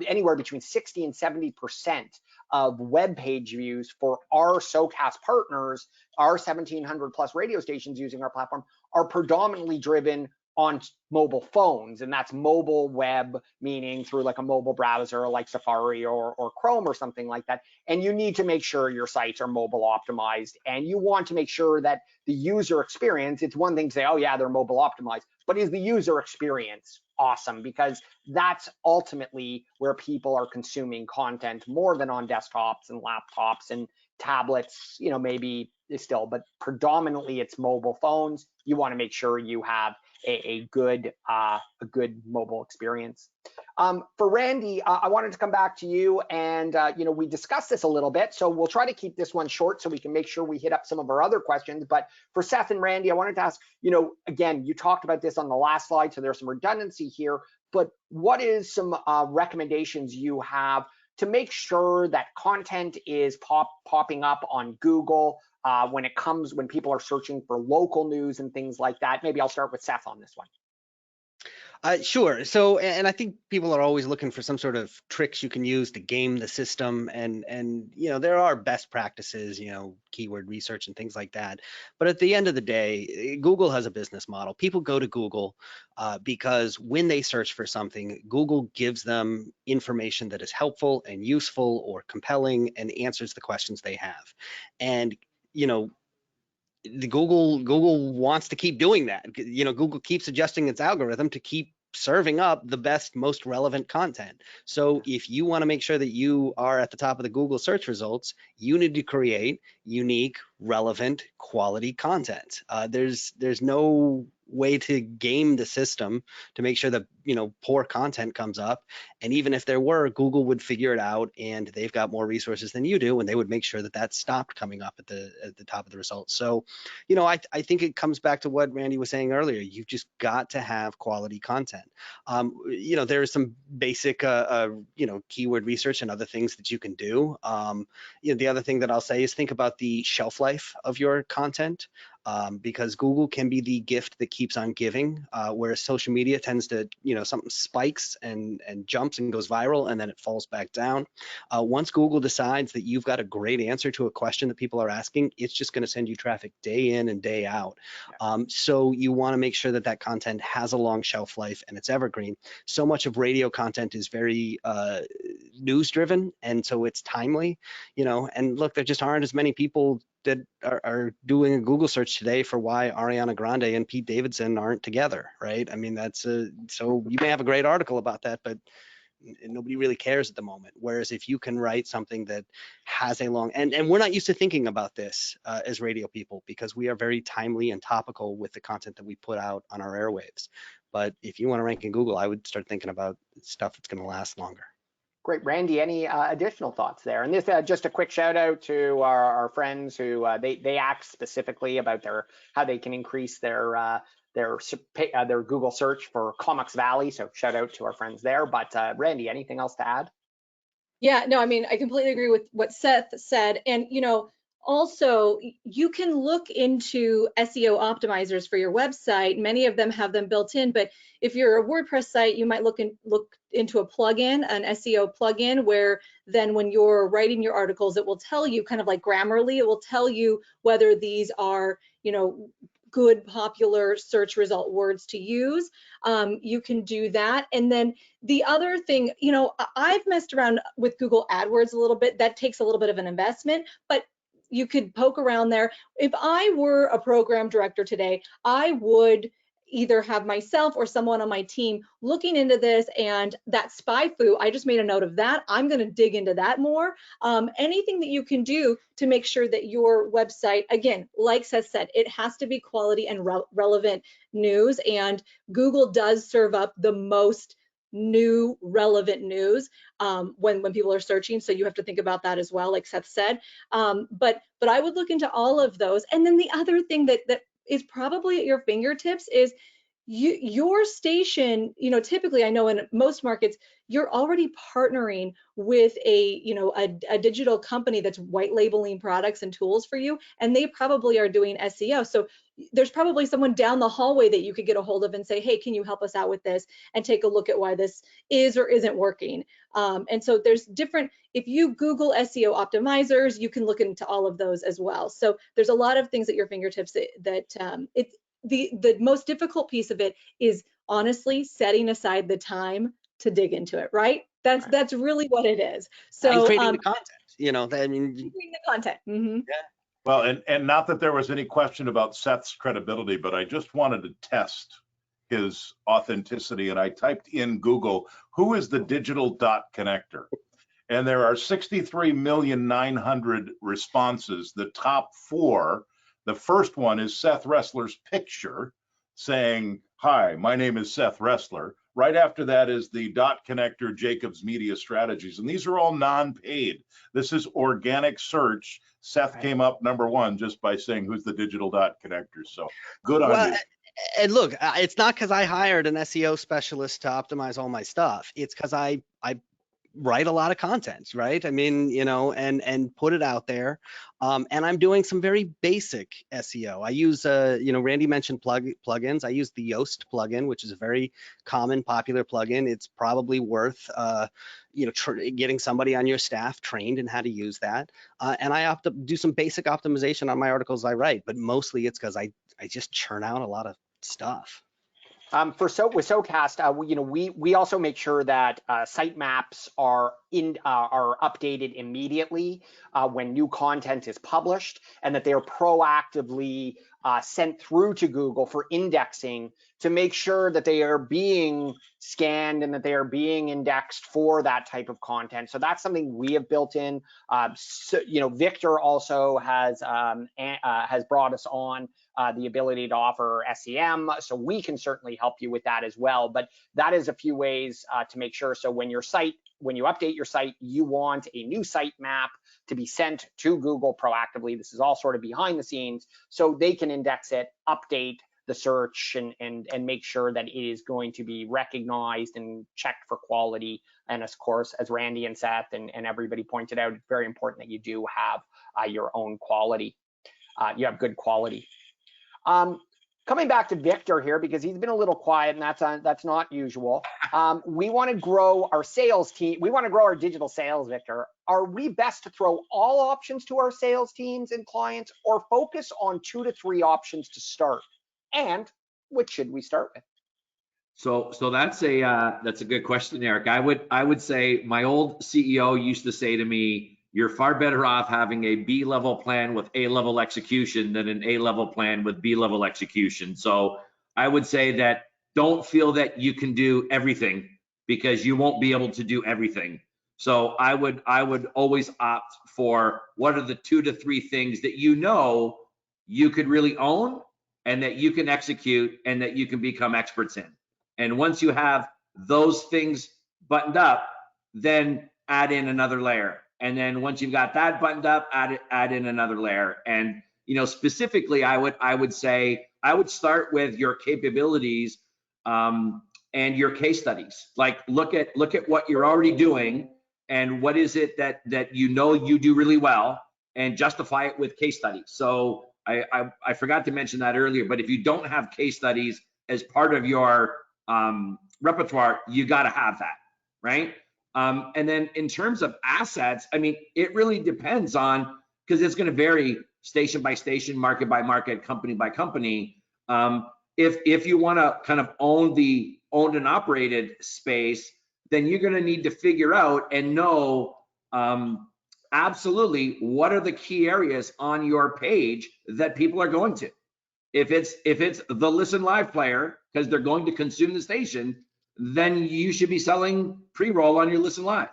anywhere between 60 and 70% of web page views for our Socast partners, our 1,700 plus radio stations using our platform, are predominantly driven on mobile phones, and that's mobile web, meaning through like a mobile browser like Safari or Chrome or something like that. And you need to make sure your sites are mobile optimized, and you want to make sure that the user experience, it's one thing to say, oh yeah, they're mobile optimized, but is the user experience awesome? Because that's ultimately where people are consuming content more than on desktops and laptops and tablets, maybe still, but predominantly it's mobile phones. You want to make sure you have a good mobile experience. For Randy, I wanted to come back to you, and we discussed this a little bit, so we'll try to keep this one short so we can make sure we hit up some of our other questions. But for Seth and Randy, I wanted to ask, again, you talked about this on the last slide, so there's some redundancy here, but what is some recommendations you have to make sure that content is popping up on Google when people are searching for local news and things like that? Maybe I'll start with Seth on this one. Sure. So, and I think people are always looking for some sort of tricks you can use to game the system, and there are best practices, keyword research and things like that. But at the end of the day, Google has a business model. People go to Google because when they search for something, Google gives them information that is helpful and useful or compelling and answers the questions they have. And Google wants to keep doing that. Google keeps adjusting its algorithm to keep serving up the best, most relevant content. So if you want to make sure that you are at the top of the Google search results, you need to create unique, relevant, quality content. There's no way to game the system to make sure that, poor content comes up. And even if there were, Google would figure it out, and they've got more resources than you do, and they would make sure that that stopped coming up at the top of the results. So, I think it comes back to what Randy was saying earlier. You've just got to have quality content. There's some basic, keyword research and other things that you can do. The other thing that I'll say is think about the shelf life of your content. Because Google can be the gift that keeps on giving, whereas social media tends to, something spikes and jumps and goes viral, and then it falls back down. Once Google decides that you've got a great answer to a question that people are asking, it's just going to send you traffic day in and day out. So you want to make sure that that content has a long shelf life and it's evergreen. So much of radio content is very news driven, and so it's timely, and look, there just aren't as many people that are doing a Google search today for why Ariana Grande and Pete Davidson aren't together, right? I mean, so you may have a great article about that, but nobody really cares at the moment. Whereas if you can write something that has a long, and we're not used to thinking about this as radio people, because we are very timely and topical with the content that we put out on our airwaves. But if you want to rank in Google, I would start thinking about stuff that's going to last longer. Great. Randy, any additional thoughts there? And this just a quick shout out to our friends who they ask specifically about how they can increase their Google search for Comics Valley. So shout out to our friends there. But Randy, anything else to add? Yeah, no, I mean, I completely agree with what Seth said. And, also you can look into SEO optimizers for your website. Many of them have them built in, but if you're a WordPress site, you might look into a plugin, an SEO plugin, where then when you're writing your articles, it will tell you, kind of like Grammarly, it will tell you whether these are, good popular search result words to use. You can do that. And then the other thing, I've messed around with Google AdWords a little bit. That takes a little bit of an investment, but you could poke around there. If I were a program director today, I would either have myself or someone on my team looking into this, and that SpyFu, I just made a note of that. I'm going to dig into that more. Anything that you can do to make sure that your website, again, like Seth said, it has to be quality and relevant news, and Google does serve up the most new relevant news when people are searching, so you have to think about that as well, like Seth said. But I would look into all of those. And then the other thing that is probably at your fingertips is your station. Typically, I know in most markets, you're already partnering with a digital company that's white labeling products and tools for you, and they probably are doing SEO. So there's probably someone down the hallway that you could get a hold of and say, hey, can you help us out with this and take a look at why this is or isn't working. And so there's different, if you Google SEO optimizers, you can look into all of those as well. So there's a lot of things at your fingertips that it's the most difficult piece of it is honestly setting aside the time to dig into it, right? That's really what it is. So and creating the content, creating the content. Mm-hmm. Yeah. Well, and not that there was any question about Seth's credibility, but I just wanted to test his authenticity, and I typed in Google, who is the digital dot connector? And there are 63,900,000 responses. The top 4, the first one is Seth Resler's picture saying, hi, my name is Seth Resler. Right after that is the dot connector, Jacobs Media Strategies. And these are all non-paid. This is organic search. Seth came up number 1 just by saying, who's the digital dot connector? So good on you. And look, it's not because I hired an SEO specialist to optimize all my stuff. It's because I write a lot of content, right? I mean, and put it out there. And I'm doing some very basic SEO. I use, Randy mentioned plugins. I use the Yoast plugin, which is a very common, popular plugin. It's probably worth, getting somebody on your staff trained in how to use that. And I do some basic optimization on my articles I write, but mostly it's because I just churn out a lot of stuff. With Socast, we also make sure that sitemaps are updated immediately when new content is published, and that they are proactively sent through to Google for indexing to make sure that they are being scanned and that they are being indexed for that type of content. So that's something we have built in. Victor also has brought us on the ability to offer SEM. So we can certainly help you with that as well. But that is a few ways to make sure. So when you update your site, you want a new site map to be sent to Google proactively. This is all sort of behind the scenes, so they can index it, update the search, and make sure that it is going to be recognized and checked for quality. And of course, as Randy and Seth and everybody pointed out, it's very important that you do have your own quality. You have good quality. Coming back to Victor here, because he's been a little quiet, and that's not usual. We want to grow our sales team. We want to grow our digital sales, Victor. Are we best to throw all options to our sales teams and clients, or focus on 2 to 3 options to start? And which should we start with? So that's a good question, Eric. I would say my old CEO used to say to me, you're far better off having a B-level plan with A-level execution than an A-level plan with B-level execution. So I would say that don't feel that you can do everything, because you won't be able to do everything. So I would always opt for what are the 2 to 3 things that you know you could really own and that you can execute and that you can become experts in. And once you have those things buttoned up, then add in another layer. And then once you've got that buttoned up, add in another layer. And specifically, I would say I would start with your capabilities and your case studies. Like look at what you're already doing and what is it that you do really well, and justify it with case studies. So I forgot to mention that earlier, but if you don't have case studies as part of your repertoire, you got to have that, right? And then in terms of assets, I mean, it really depends on, because it's going to vary station by station, market by market, company by company. If you want to kind of own the owned and operated space, then you're going to need to figure out and know absolutely what are the key areas on your page that people are going to. If it's the listen live player, because they're going to consume the station, then you should be selling pre-roll on your listen live.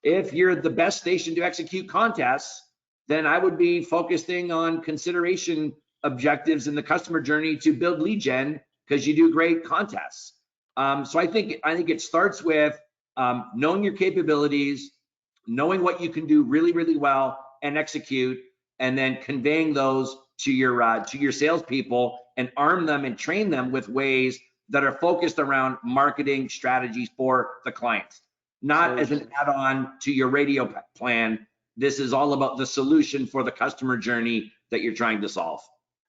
If you're the best station to execute contests, then I would be focusing on consideration objectives in the customer journey to build lead gen, because you do great contests. So I think it starts with knowing your capabilities, knowing what you can do really, really well and execute, and then conveying those to your salespeople and arm them and train them with ways that are focused around marketing strategies for the clients, not as an add-on to your radio plan. This is all about the solution for the customer journey that you're trying to solve.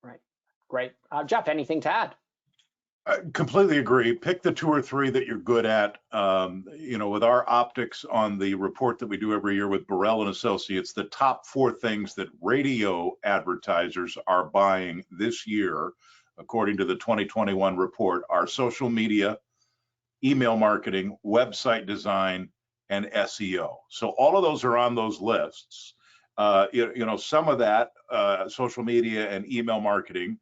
Right. Great. Jeff, anything to add? I completely agree. Pick the 2 or 3 that you're good at. With our optics on the report that we do every year with Burrell and Associates, the top 4 things that radio advertisers are buying this year, according to the 2021 report, are social media, email marketing, website design, and SEO. So all of those are on those lists. Some of that social media and email marketing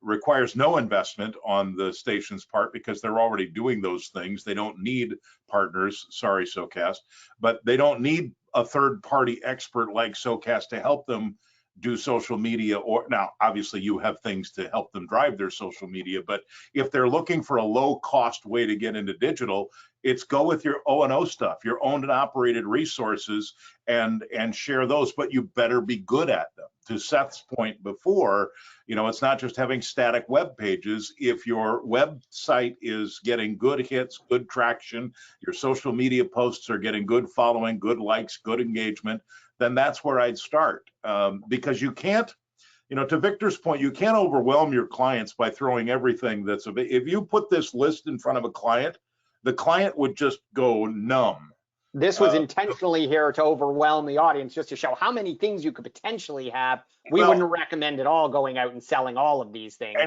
requires no investment on the station's part, because they're already doing those things. They don't need partners, sorry Socast, but they don't need a third-party expert like Socast to help them do social media. Or now obviously you have things to help them drive their social media, but if they're looking for a low-cost way to get into digital, it's go with your O&O stuff, your owned and operated resources, and share those, but you better be good at them. To Seth's point before, it's not just having static web pages. If your website is getting good hits, good traction, your social media posts are getting good following, good likes, good engagement, then that's where I'd start. Because you can't, to Victor's point, you can't overwhelm your clients by throwing everything that's if you put this list in front of a client, the client would just go numb. This was intentionally here to overwhelm the audience, just to show how many things you could potentially have. We wouldn't recommend at all going out and selling all of these things.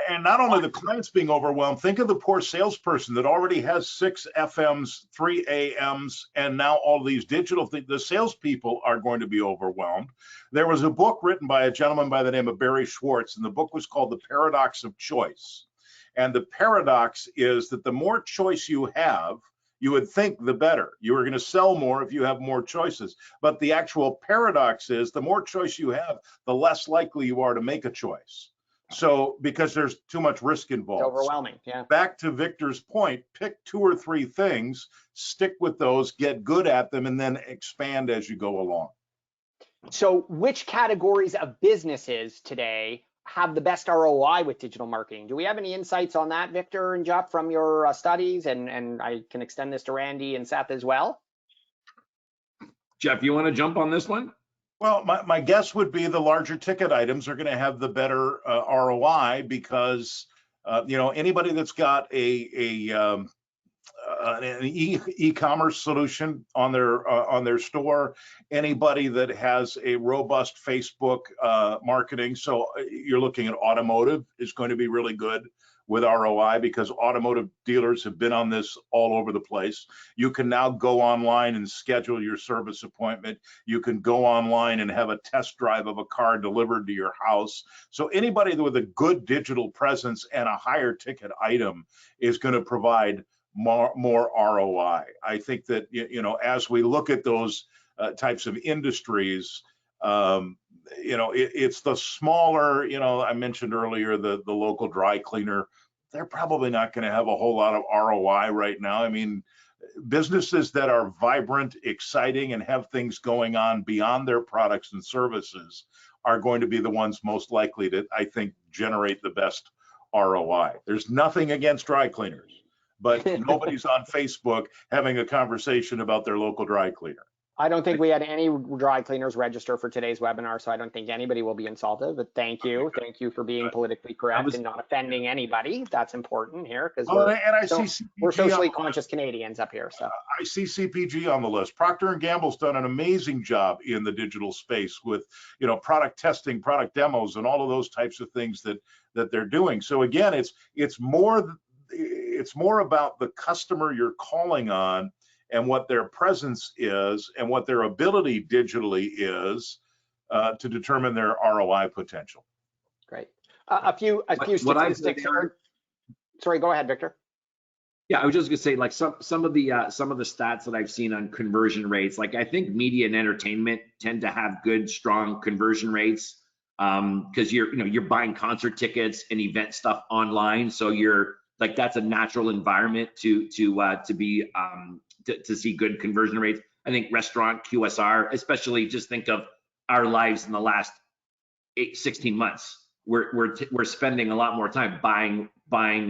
And not only the clients being overwhelmed, think of the poor salesperson that already has 6 FMs, 3 AMs, and now all these digital things. The salespeople are going to be overwhelmed. There was a book written by a gentleman by the name of Barry Schwartz, and the book was called The Paradox of Choice. And the paradox is that the more choice you have, you would think the better. You are going to sell more if you have more choices. But the actual paradox is the more choice you have, the less likely you are to make a choice. So because there's too much risk It's involved. overwhelming. Yeah. Back to Victor's point, pick 2 or 3 things, stick with those, get good at them, and then expand as you go along. So which categories of businesses today have the best ROI with digital marketing? Do we have any insights on that, Victor and Jeff, from your studies? And I can extend this to Randy and Seth as well. Jeff, you want to jump on this one? Well, my guess would be the larger ticket items are going to have the better ROI because anybody that's got an e-commerce solution on their store, anybody that has a robust Facebook marketing. So you're looking at automotive is going to be really good with ROI because automotive dealers have been on this all over the place. You can now go online and schedule your service appointment. You can go online and have a test drive of a car delivered to your house. So anybody with a good digital presence and a higher ticket item is going to provide more ROI. I think that, as we look at those types of industries, it's the smaller, I mentioned earlier, the local dry cleaner, they're probably not going to have a whole lot of ROI right now. I mean, businesses that are vibrant, exciting, and have things going on beyond their products and services are going to be the ones most likely to, I think, generate the best ROI. There's nothing against dry cleaners, but nobody's on Facebook having a conversation about their local dry cleaner. I don't think we had any dry cleaners register for today's webinar, so I don't think anybody will be insulted, but thank you. Thank you for being politically correct and not offending anybody. That's important here because we're socially conscious Canadians up here. So I see CPG on the list. Procter & Gamble's done an amazing job in the digital space with, product testing, product demos, and all of those types of things that they're doing. So again, it's more about the customer you're calling on and what their presence is and what their ability digitally is to determine their ROI potential. Great. A few statistics here. Sorry, go ahead, Victor. Yeah, I was just gonna say, like some of the stats that I've seen on conversion rates, like I think media and entertainment tend to have good, strong conversion rates because you're buying concert tickets and event stuff online, so you're like that's a natural environment to see good conversion rates. I think restaurant QSR, especially just think of our lives in the last 16 months. We're spending a lot more time buying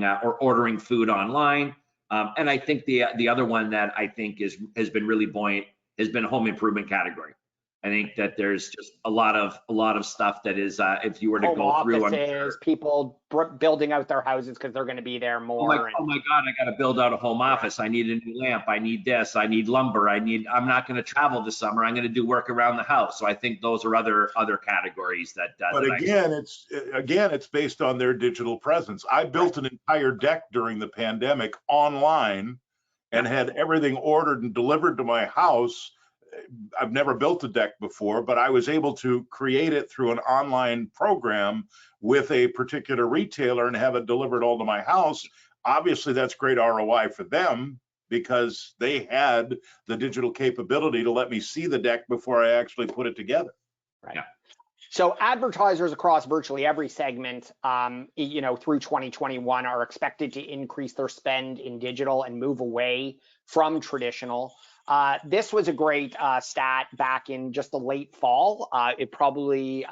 or ordering food online. And I think the other one that I think has been really buoyant has been home improvement category. I think that there's just a lot of stuff that is if you were to go through offices, people building out their houses because they're going to be there more. Oh my God, I got to build out a home office. I need a new lamp. I need this. I need lumber. I'm not going to travel this summer. I'm going to do work around the house. So I think those are other categories that. But it's based on their digital presence. I built an entire deck during the pandemic online, and had everything ordered and delivered to my house. I've never built a deck before, but I was able to create it through an online program with a particular retailer and have it delivered all to my house. Obviously, that's great ROI for them because they had the digital capability to let me see the deck before I actually put it together. Right. Yeah. So advertisers across virtually every segment, through 2021 are expected to increase their spend in digital and move away from traditional. This was a great stat back in just the late fall. It probably,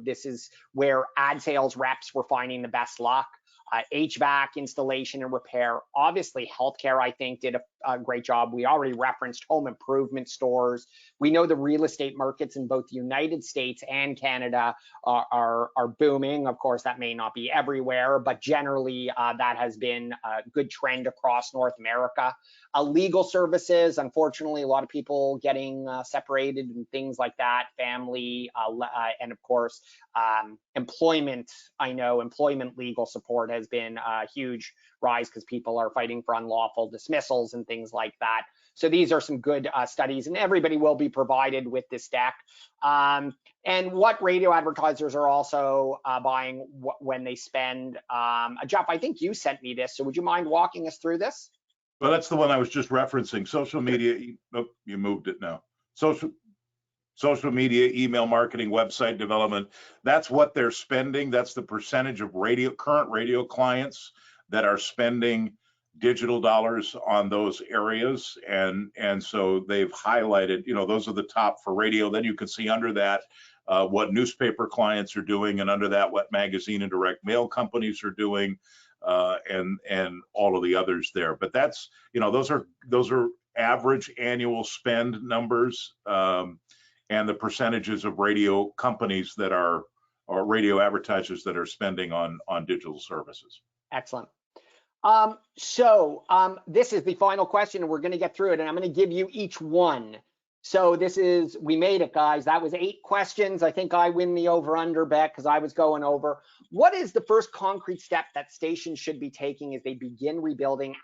this is where ad sales reps were finding the best luck. HVAC installation and repair. Obviously, healthcare, I think, did a great job. We already referenced home improvement stores. We know the real estate markets in both the United States and Canada are booming. Of course, that may not be everywhere, but generally that has been a good trend across North America. Legal services, unfortunately, a lot of people getting separated and things like that, family, and of course, employment. I know employment legal support has been a huge rise because people are fighting for unlawful dismissals and things like that. So these are some good studies, and everybody will be provided with this deck. And what radio advertisers are also buying when they spend. Jeff, I think you sent me this, so would you mind walking us through this? Well, that's the one I was just referencing. Social media. Oh, you moved it now. social media, email marketing, website development. That's what they're spending. That's the percentage of current radio clients that are spending digital dollars on those areas. And so they've highlighted, those are the top for radio. Then you can see under that what newspaper clients are doing, and under that what magazine and direct mail companies are doing, and all of the others there. But that's, those are average annual spend numbers, and the percentages of radio companies that are, or radio advertisers that are spending on digital services. Excellent. This is the final question, and we're going to get through it, and I'm going to give you each one. So we made it, guys. That was 8 questions. I think I win the over-under bet because I was going over. What is the first concrete step that stations should be taking as they begin rebuilding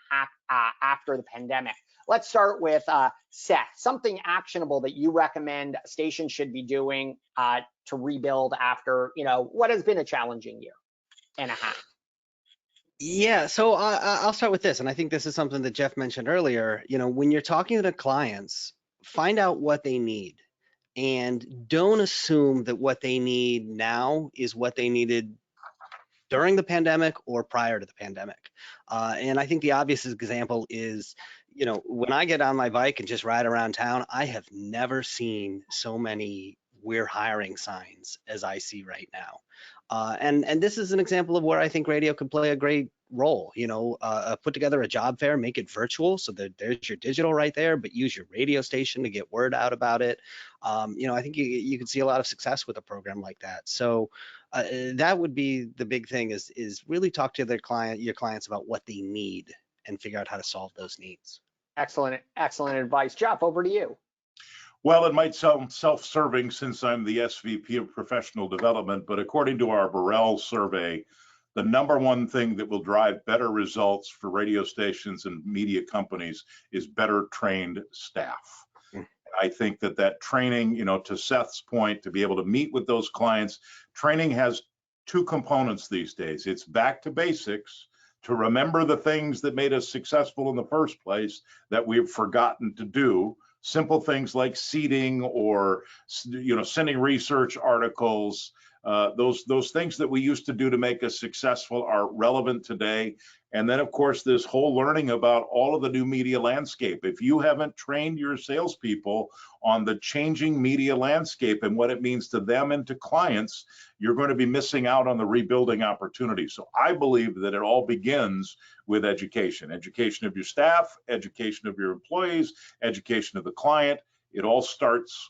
after the pandemic? Let's start with Seth. Something actionable that you recommend stations should be doing to rebuild after, what has been a challenging year and a half. Yeah, so I'll start with this, and I think this is something that Jeff mentioned earlier. When you're talking to clients, find out what they need, and don't assume that what they need now is what they needed during the pandemic or prior to the pandemic. And I think the obvious example is, when I get on my bike and just ride around town, I have never seen so many "we're hiring" signs as I see right now. And this is an example of where I think radio could play a great role. Put together a job fair, make it virtual so that there's your digital right there, but use your radio station to get word out about it. I think you could see a lot of success with a program like that. So that would be the big thing, is really talk to your clients about what they need and figure out how to solve those needs. Excellent advice. Jeff, over to you. Well, it might sound self-serving since I'm the SVP of Professional Development, but according to our Burrell survey, the #1 thing that will drive better results for radio stations and media companies is better trained staff. I think that training, to Seth's point, to be able to meet with those clients, training has 2 components these days. It's back to basics, to remember the things that made us successful in the first place that we've forgotten to do. Simple things like seeding or, sending research articles. Those things that we used to do to make us successful are relevant today. And then, of course, this whole learning about all of the new media landscape. If you haven't trained your salespeople on the changing media landscape and what it means to them and to clients, you're going to be missing out on the rebuilding opportunity. So I believe that it all begins with education of your staff, education of your employees, education of the client. It all starts,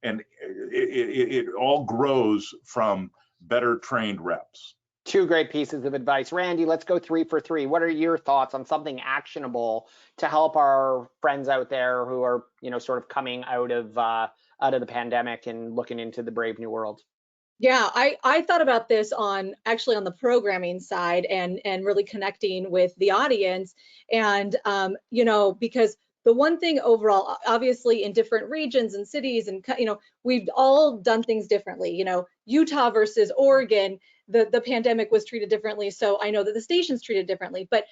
and it all grows from better trained reps. 2 great pieces of advice. Randy, let's go 3 for 3. What are your thoughts on something actionable to help our friends out there who are, sort of coming out of the pandemic and looking into the brave new world? Yeah, I thought about this on the programming side and really connecting with the audience, and because the one thing overall, obviously in different regions and cities, and we've all done things differently. Utah versus Oregon, the pandemic was treated differently, so I know that the station's treated differently. But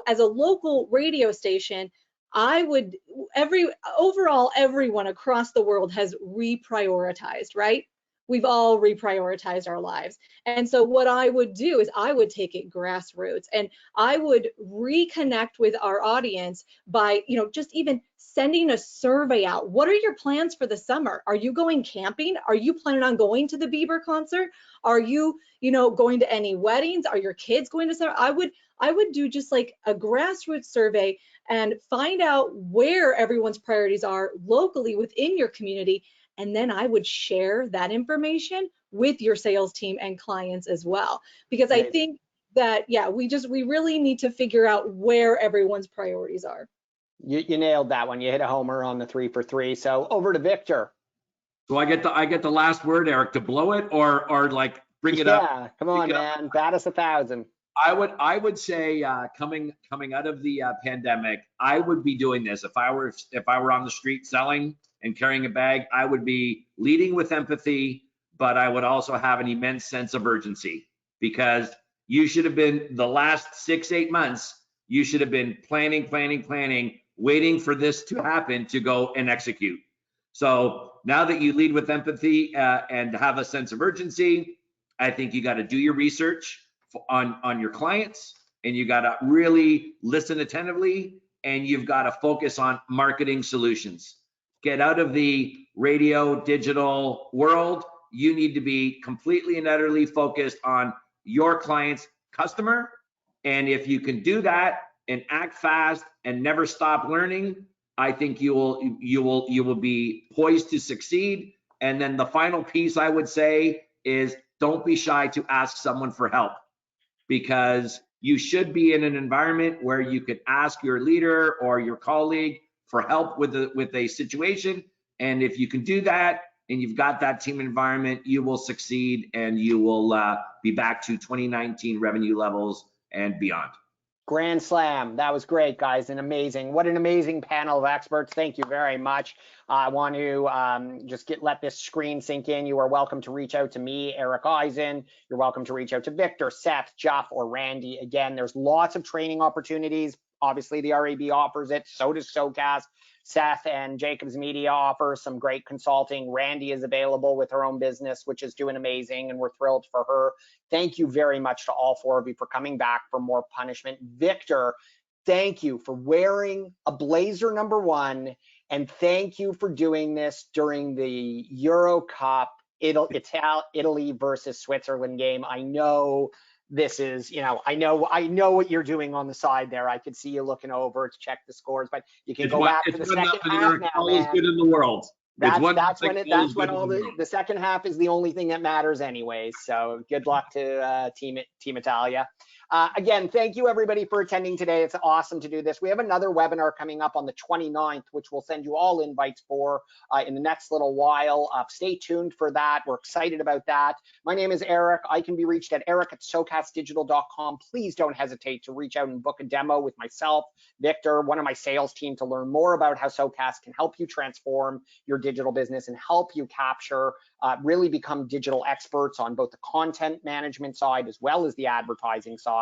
as a local radio station, everyone across the world has reprioritized, right? We've all reprioritized our lives. And so what I would do is I would take it grassroots, and I would reconnect with our audience by, just even sending a survey out. What are your plans for the summer? Are you going camping? Are you planning on going to the Bieber concert? Are you, going to any weddings? Are your kids going to summer? I would do just like a grassroots survey and find out where everyone's priorities are locally within your community. And then I would share that information with your sales team and clients as well. Because I think that, we really need to figure out where everyone's priorities are. You nailed that one. You hit a homer on the 3 for 3. So over to Victor. So I get the last word, Eric, to blow it or like bring it up. Yeah, come on, man. Bat us 1,000. I would say coming out of the pandemic, I would be doing this. If I were on the street selling and carrying a bag, I would be leading with empathy, but I would also have an immense sense of urgency, because you should have been, the last 6-8 months, you should have been planning, waiting for this to happen to go and execute. So now that you lead with empathy and have a sense of urgency, I think you got to do your research on your clients, and you got to really listen attentively, and you've got to focus on marketing solutions. Get out of the radio digital world. You need to be completely and utterly focused on your client's customer. And if you can do that and act fast and never stop learning, I think you will be poised to succeed. And then the final piece I would say is don't be shy to ask someone for help, because you should be in an environment where you could ask your leader or your colleague for help with a situation. And if you can do that and you've got that team environment, you will succeed, and you will be back to 2019 revenue levels and beyond. Grand slam. That was great, guys, and amazing. What an amazing panel of experts. Thank you very much. I want to just let this screen sink in. You are welcome to reach out to me, Eric Eisen. You're welcome to reach out to Victor, Seth, Jeff, or Randy. Again, there's lots of training opportunities. Obviously, the RAB offers it. So does Socast. Seth and Jacobs Media offer some great consulting. Randy is available with her own business, which is doing amazing, and we're thrilled for her. Thank you very much to all four of you for coming back for more punishment. Victor, thank you for wearing a blazer #1, and thank you for doing this during the Euro Cup Italy versus Switzerland game. I know this is, I know what you're doing on the side there. I could see you looking over to check the scores, but you can go back to the second half now, always man. good in the world. That's when all the second half is the only thing that matters anyway. So good luck to Team Italia. Again, thank you everybody for attending today. It's awesome to do this. We have another webinar coming up on the 29th, which we'll send you all invites for in the next little while. Stay tuned for that. We're excited about that. My name is Eric. I can be reached at eric@socastdigital.com. Please don't hesitate to reach out and book a demo with myself, Victor, one of my sales team, to learn more about how Socast can help you transform your digital business and help you capture, really become digital experts on both the content management side as well as the advertising side.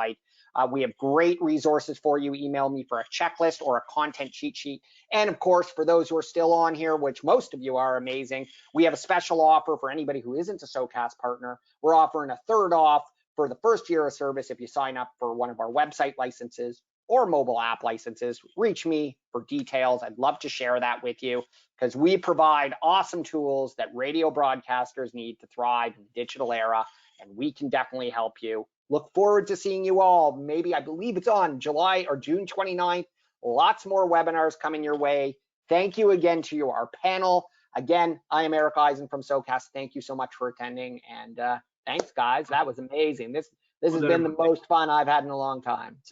We have great resources for you. Email me for a checklist or a content cheat sheet. And of course, for those who are still on here, which most of you are amazing, we have a special offer for anybody who isn't a Socast partner. We're offering a third off for the first year of service if you sign up for one of our website licenses or mobile app licenses. Reach me for details. I'd love to share that with you, because we provide awesome tools that radio broadcasters need to thrive in the digital era, and we can definitely help you. Look forward to seeing you all. Maybe, I believe it's on July or June 29th. Lots more webinars coming your way. Thank you again to our panel. Again, I am Eric Eisen from Socast. Thank you so much for attending, and thanks, guys. That was amazing. This has been the most fun I've had in a long time. So.